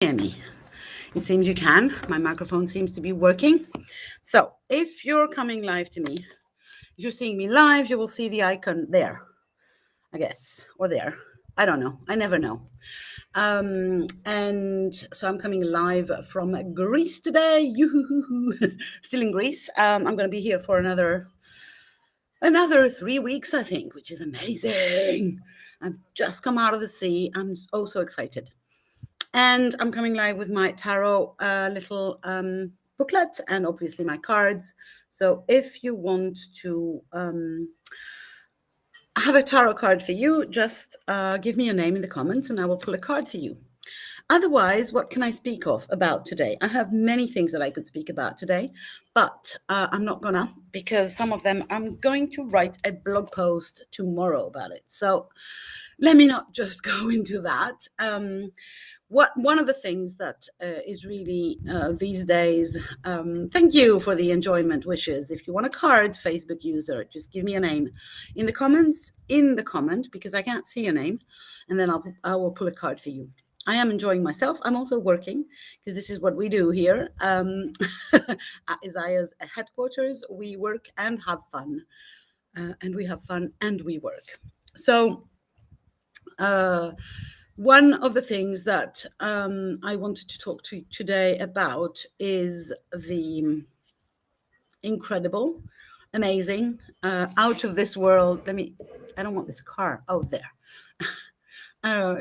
Hear me? It seems you can. My microphone seems to be working. So if you're coming live to me, if you're seeing me live, you will see the icon there, I guess, or there. I don't know. I never know. And so I'm coming live from Greece today. Still in Greece. I'm going to be here for another 3 weeks, I think, which is amazing. I've just come out of the sea. I'm so excited. And I'm coming live with my tarot little booklet and obviously my cards. So if you want to have a tarot card for you, just give me your name in the comments and I will pull a card for you. Otherwise, what can I speak of about today? I have many things that I could speak about today, but I'm not gonna, because some of them I'm going to write a blog post tomorrow about it. So let me not just go into that. One of the things that is really these days, thank you for the enjoyment wishes. If you want a card, Facebook user, just give me a name in the comments, because I can't see your name, and then I will pull a card for you. I am enjoying myself. I'm also working because this is what we do here at Isaiah's headquarters. We work and have fun, and we have fun and we work. So one of the things that I wanted to talk to you today about is the incredible, amazing, out of this world. I don't want this car. Oh, there.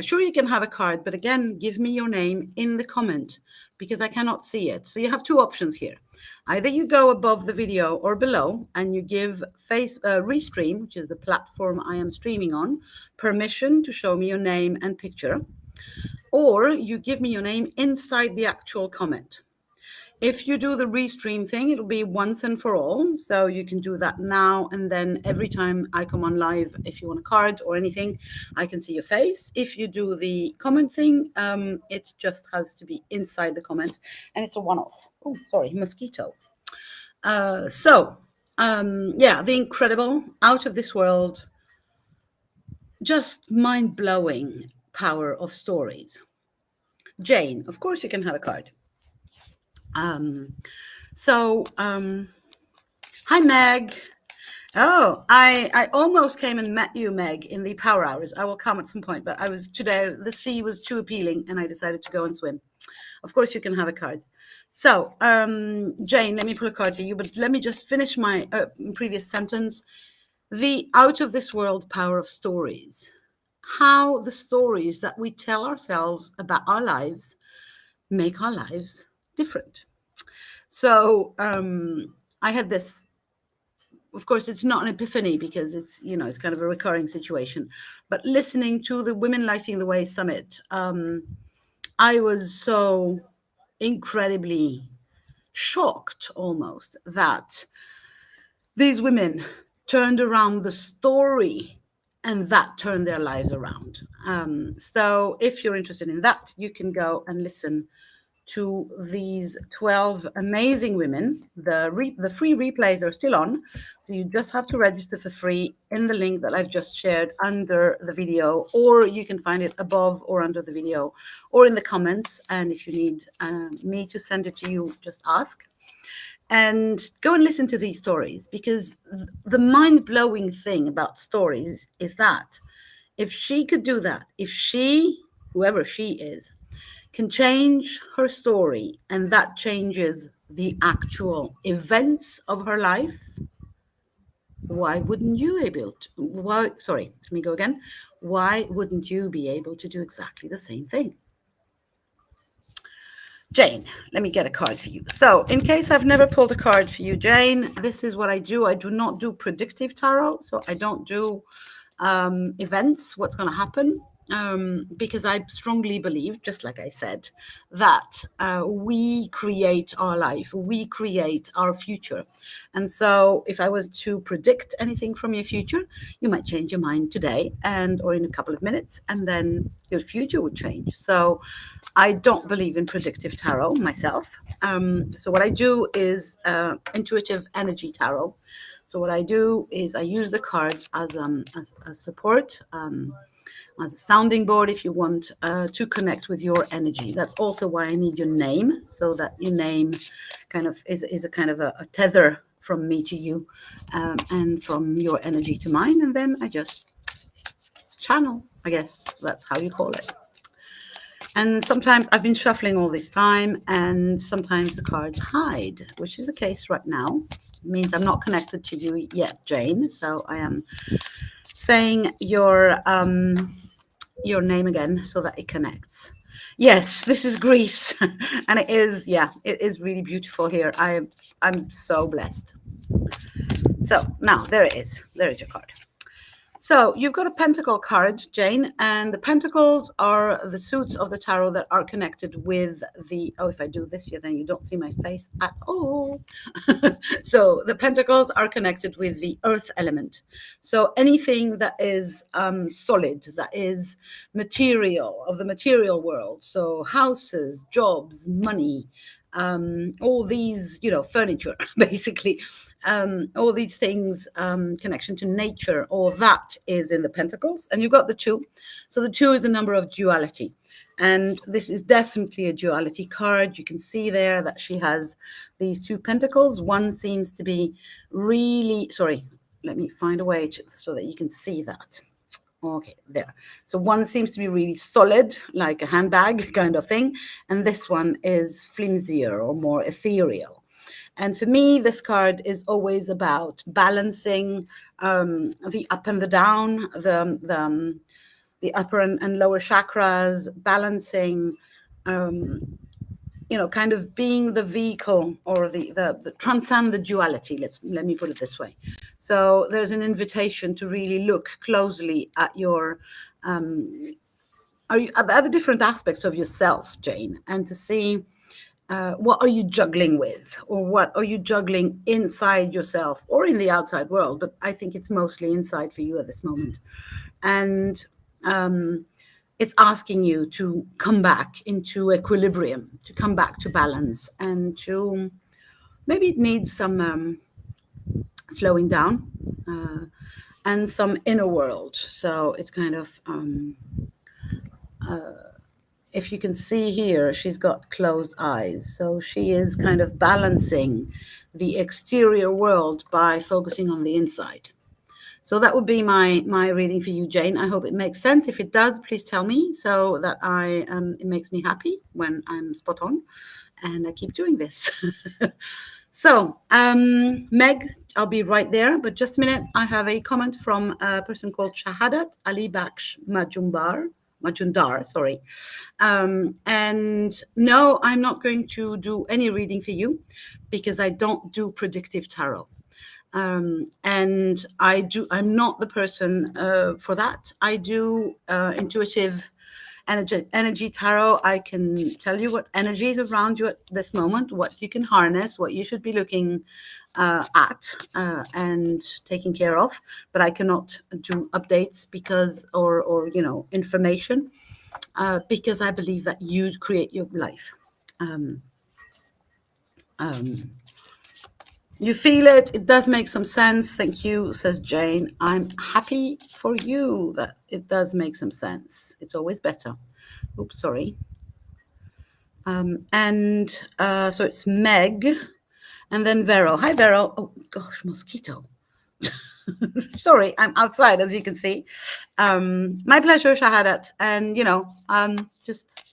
Sure, you can have a card, but again, give me your name in the comment because I cannot see it. So you have two options here. Either you go above the video or below and you give Restream, which is the platform I am streaming on, permission to show me your name and picture, or you give me your name inside the actual comment. If you do the Restream thing, it'll be once and for all. So you can do that now. And then every time I come on live, if you want a card or anything, I can see your face. If you do the comment thing, it just has to be inside the comment. And it's a one-off. Oh, sorry, mosquito. Yeah, the incredible, out of this world, just mind-blowing power of stories. Jane, of course you can have a card. Hi, Meg. Oh, I almost came and met you, Meg, in the power hours. I will come at some point, but today, the sea was too appealing and I decided to go and swim. Of course, you can have a card. So, Jane, let me pull a card for you, but let me just finish my previous sentence. The out of this world power of stories. How the stories that we tell ourselves about our lives make our lives different. So I had this, of course, it's not an epiphany because it's kind of a recurring situation, but listening to the Women Lighting the Way Summit, I was so incredibly shocked almost that these women turned around the story and that turned their lives around. So if you're interested in that, you can go and listen to these 12 amazing women. The free replays are still on, so you just have to register for free in the link that I've just shared under the video, or you can find it above or under the video or in the comments. And if you need me to send it to you, just ask. And go and listen to these stories, because the mind-blowing thing about stories is that if she could do that, if she, whoever she is, can change her story and that changes the actual events of her life, why wouldn't you be able to? Let me go again. Why wouldn't you be able to do exactly the same thing? Jane, let me get a card for you. So in case I've never pulled a card for you, Jane, this is what I do. I do not do predictive tarot. So I don't do events, what's going to happen. Because I strongly believe, just like I said, that we create our life, we create our future. And so if I was to predict anything from your future, you might change your mind today or in a couple of minutes, and then your future would change. So I don't believe in predictive tarot myself. So what I do is intuitive energy tarot. So what I do is I use the cards as a support, as a sounding board if you want to connect with your energy. That's also why I need your name, so that your name kind of is a kind of a tether from me to you, and from your energy to mine. And then I just channel, I guess that's how you call it. And sometimes I've been shuffling all this time, and sometimes the cards hide, which is the case right now. It means I'm not connected to you yet, Jane. So I am saying your name again so that it connects. Yes, this is Greece, and it is, yeah, it is really beautiful here. I'm so blessed. So now there it is. There is your card. So you've got a pentacle card, Jane, and the pentacles are the suits of the tarot that are connected with the, oh, if I do this here, then you don't see my face at all. So the pentacles are connected with the earth element. So anything that is solid, that is material, of the material world. So houses, jobs, money, all these, furniture, basically. All these things, connection to nature, all that is in the pentacles. And you've got the 2. So the 2 is a number of duality. And this is definitely a duality card. You can see there that she has these 2 pentacles. One seems to be really, sorry, let me find a way so that you can see that. Okay, there. So one seems to be really solid, like a handbag kind of thing. And this one is flimsier or more ethereal. And for me, this card is always about balancing the up and the down, the upper and lower chakras, balancing, kind of being the vehicle, or the transcend the duality. Let me put it this way. So there's an invitation to really look closely at your at the different aspects of yourself, Jane, and to see what are you juggling with, or what are you juggling inside yourself or in the outside world? But I think it's mostly inside for you at this moment. And it's asking you to come back into equilibrium, to come back to balance, and to maybe it needs some slowing down and some inner world. So it's kind of if you can see here, she's got closed eyes. So she is kind of balancing the exterior world by focusing on the inside. So that would be my reading for you, Jane. I hope it makes sense. If it does, please tell me, so that it makes me happy when I'm spot on, and I keep doing this. So, Meg, I'll be right there, but just a minute. I have a comment from a person called Shahadat Ali Baksh Majundar, sorry. And no, I'm not going to do any reading for you, because I don't do predictive tarot. And I'm not the person for that. I do intuitive energy tarot. I can tell you what energy is around you at this moment, what you can harness, what you should be looking at and taking care of. But I cannot do updates because, or information, because I believe that you create your life. You feel it. It does make some sense. Thank you, says Jane. I'm happy for you that it does make some sense. It's always better. Oops, sorry. So it's Meg, and then Vero. Hi, Vero. Oh, gosh, mosquito. Sorry, I'm outside, as you can see. My pleasure, Shahadat. And, just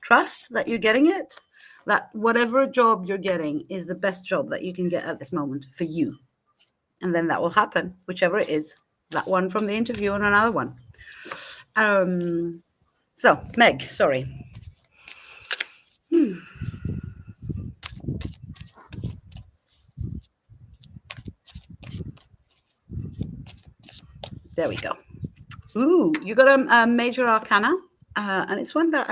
trust that you're getting it. That whatever job you're getting is the best job that you can get at this moment for you. And then that will happen, whichever it is. That one from the interview and another one. So, Meg, sorry. There we go. Ooh, you got a major arcana. And it's one that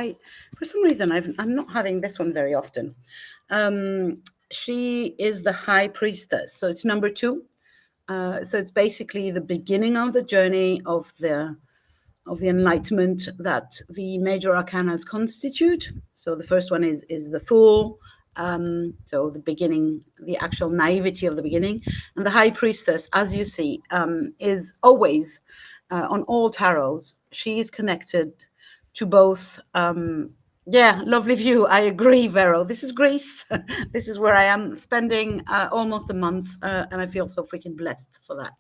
for some reason, I'm not having this one very often. She is the High Priestess. So it's number 2. So it's basically the beginning of the journey of the enlightenment that the major arcanas constitute. So the first one is the Fool. So the beginning, the actual naivety of the beginning. And the High Priestess, as you see, is always on all tarots she is connected to both. Yeah, lovely view. I agree, Vero. This is Greece. This is where I am spending almost a month, and I feel so freaking blessed for that.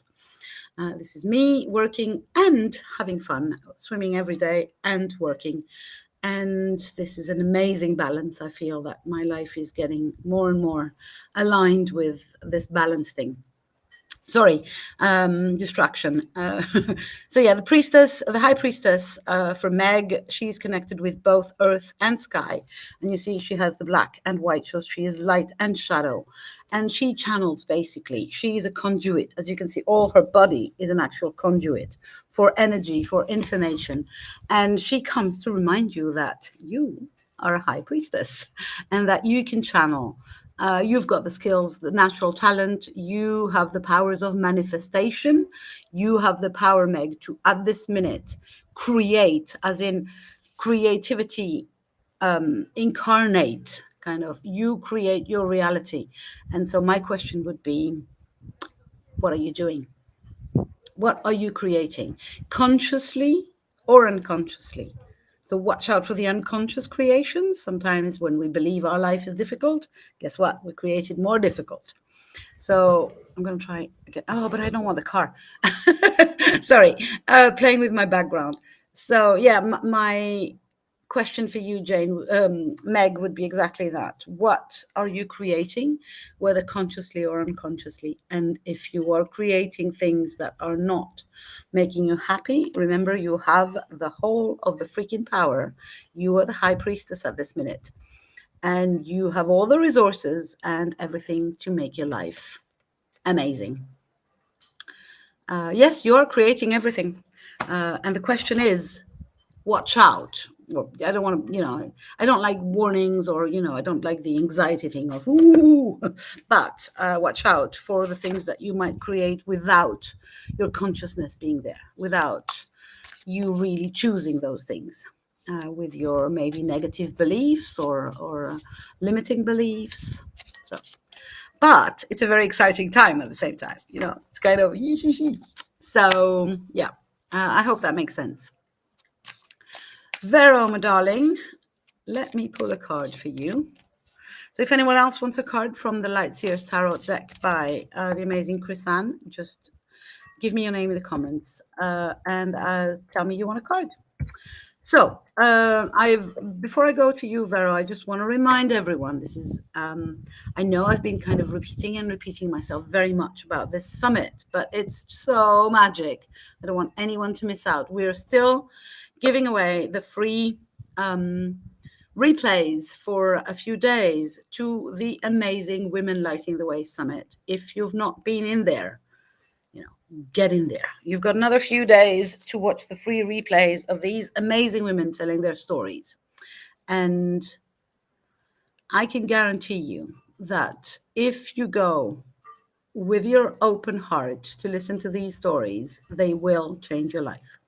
This is me working and having fun, swimming every day and working. And this is an amazing balance. I feel that my life is getting more and more aligned with this balance thing. Sorry, distraction. So yeah, the high priestess for Meg, she's connected with both earth and sky. And you see she has the black and white, so she is light and shadow. And she channels, basically. She is a conduit. As you can see, all her body is an actual conduit for energy, for information. And she comes to remind you that you are a high priestess and that you can channel. You've got the skills, the natural talent. You have the powers of manifestation. You have the power, Meg, to at this minute create, as in creativity, incarnate, kind of. You create your reality. And so my question would be, what are you doing? What are you creating, consciously or unconsciously? So watch out for the unconscious creations. Sometimes when we believe our life is difficult, guess what? We create it more difficult. So I'm going to try again. Oh, but I don't want the car. Sorry, playing with my background. So yeah, my question for you, Jane, Meg, would be exactly that. What are you creating, whether consciously or unconsciously? And if you are creating things that are not making you happy, remember you have the whole of the freaking power. You are the high priestess at this minute, and you have all the resources and everything to make your life amazing. Yes, you are creating everything. And the question is, watch out. Well, I don't want to, I don't like warnings, or, I don't like the anxiety thing of, ooh, but watch out for the things that you might create without your consciousness being there, without you really choosing those things, with your maybe negative beliefs or limiting beliefs. So, but it's a very exciting time at the same time, it's kind of, so yeah, I hope that makes sense. Vero, my darling, let me pull a card for you. So if anyone else wants a card from the Light Seers Tarot deck by the amazing Chrisanne, just give me your name in the comments, and tell me you want a card. So before I go to you, Vero, I just want to remind everyone, this is, I know I've been kind of repeating myself very much about this summit, but it's so magic. I don't want anyone to miss out. We're still giving away the free replays for a few days to the amazing Women Lighting the Way Summit. If you've not been in there, get in there. You've got another few days to watch the free replays of these amazing women telling their stories. And I can guarantee you that if you go with your open heart to listen to these stories, they will change your life.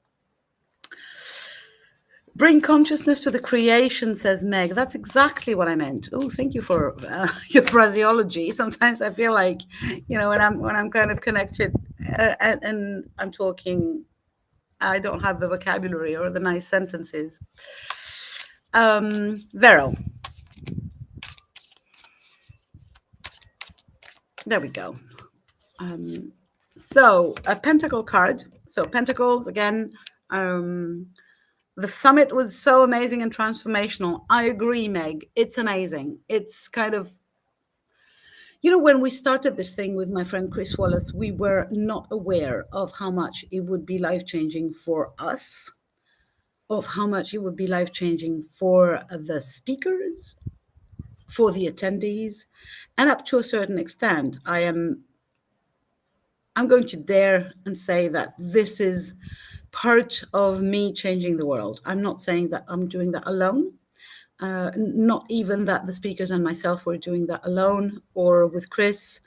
Bring consciousness to the creation, says Meg. That's exactly what I meant. Oh, thank you for your phraseology. Sometimes I feel like, when I'm kind of connected, and I'm talking, I don't have the vocabulary or the nice sentences. Vero. There we go. So a pentacle card. So pentacles again. The summit was so amazing and transformational. I agree, Meg. It's amazing. It's kind of, when we started this thing with my friend Chris Wallace, we were not aware of how much it would be life-changing for us, of how much it would be life-changing for the speakers, for the attendees, and up to a certain extent, I'm going to dare and say that this is part of me changing the world. I'm not saying that I'm doing that alone, not even that the speakers and myself were doing that alone or with Chris,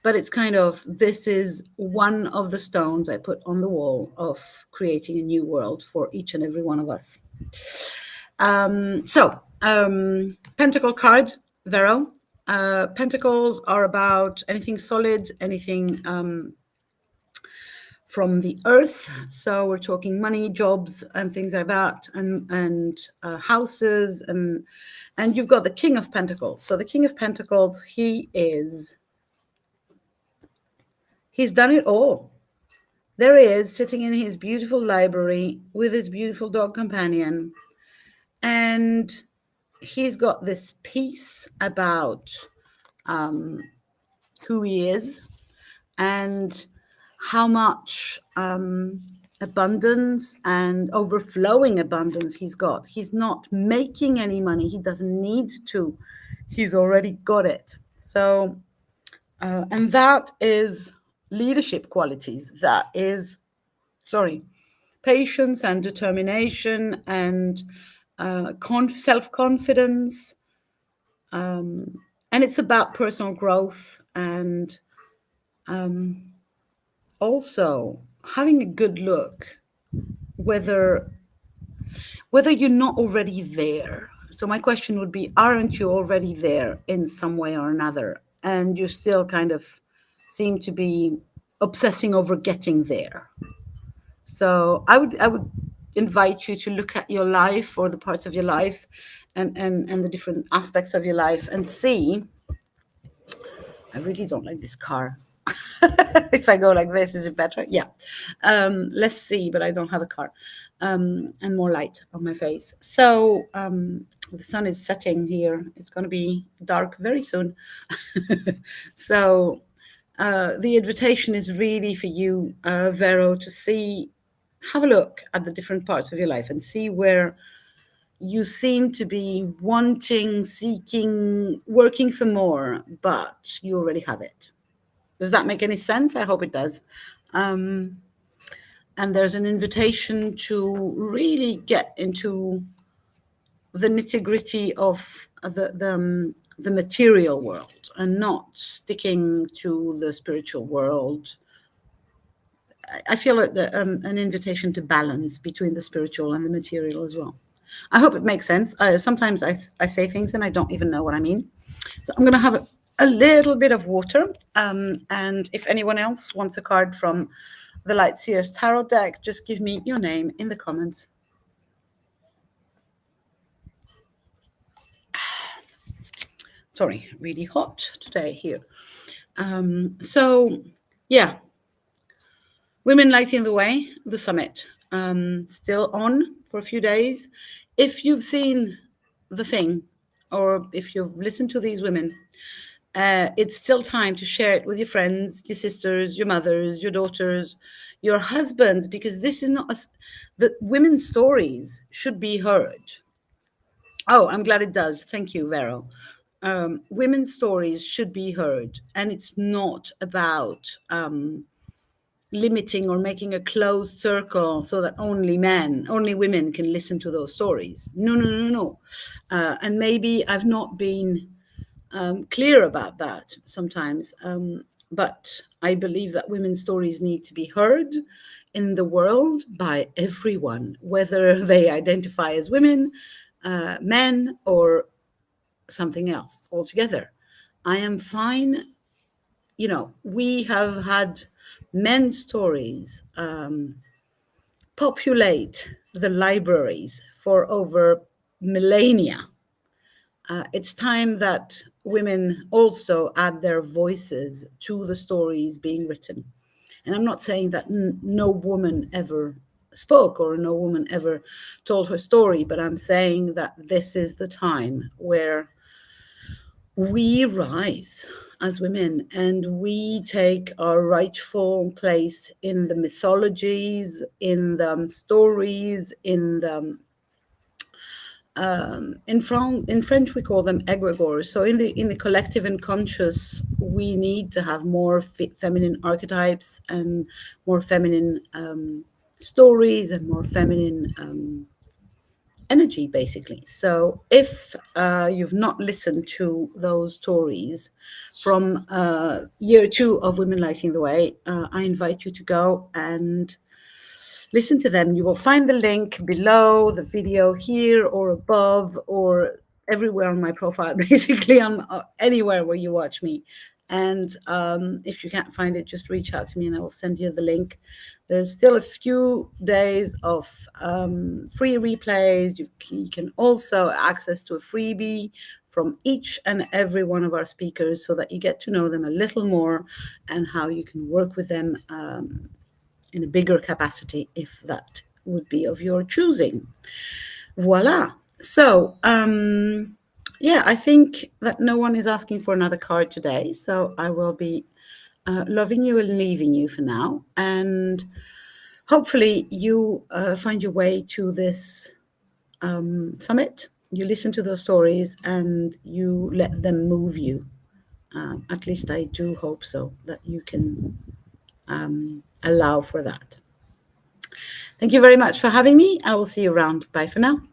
but it's kind of, this is one of the stones I put on the wall of creating a new world for each and every one of us. Pentacle card, Vero. Pentacles are about anything solid, anything from the earth. So we're talking money, jobs, and things like that, and houses, and you've got the King of Pentacles. So the King of Pentacles, he's done it all. There he is, sitting in his beautiful library with his beautiful dog companion, and he's got this piece about who he is and how much abundance and overflowing abundance he's got. He's not making any money. He doesn't need to. He's already got it. So, and that is leadership qualities. That is, patience and determination and self-confidence. And it's about personal growth and also having a good look whether you're not already there. So my question would be, aren't you already there in some way or another, and you still kind of seem to be obsessing over getting there? So I would invite you to look at your life, or the parts of your life, and the different aspects of your life, and see. I really don't like this car. If I go like this, is it better? Yeah. Let's see, but I don't have a car. And more light on my face. So the sun is setting here. It's going to be dark very soon. So the invitation is really for you, Vero, to have a look at the different parts of your life and see where you seem to be wanting, seeking, working for more, but you already have it. Does that make any sense? I hope it does. And there's an invitation to really get into the nitty-gritty of the material world and not sticking to the spiritual world. I feel like an invitation to balance between the spiritual and the material as well. I hope it makes sense. Sometimes I say things and I don't even know what I mean. So I'm going to have a little bit of water. And if anyone else wants a card from the Light Seers Tarot deck, just give me your name in the comments. Sorry, really hot today here. So, yeah. Women Lighting the Way, the summit, still on for a few days. If you've seen the thing, or if you've listened to these women, it's still time to share it with your friends, your sisters, your mothers, your daughters, your husbands, because this is not the women's stories should be heard. Oh, I'm glad it does. Thank you, Vero. Women's stories should be heard, and it's not about limiting or making a closed circle so that only women can listen to those stories. No. And maybe I've not been clear about that sometimes, but I believe that women's stories need to be heard in the world by everyone, whether they identify as women, men, or something else altogether. I am fine. We have had men's stories populate the libraries for over millennia. It's time that women also add their voices to the stories being written. And I'm not saying that no woman ever spoke or no woman ever told her story, but I'm saying that this is the time where we rise as women and we take our rightful place in the mythologies, in the stories, in the in French we call them egregores. So in the collective and conscious, we need to have more feminine archetypes and more feminine stories and more feminine energy, basically. So if you've not listened to those stories from year 2 of Women Lighting the Way, I invite you to go and listen to them. You will find the link below the video here or above or everywhere on my profile. Basically, I'm anywhere where you watch me. And if you can't find it, just reach out to me and I will send you the link. There's still a few days of free replays. You can also access to a freebie from each and every one of our speakers, so that you get to know them a little more and how you can work with them in a bigger capacity, if that would be of your choosing. Voila. So, yeah, I think that no one is asking for another card today. So I will be loving you and leaving you for now. And hopefully you find your way to this summit. You listen to those stories and you let them move you. At least I do hope so, that you can allow for that. Thank you very much for having me. I will see you around. Bye for now.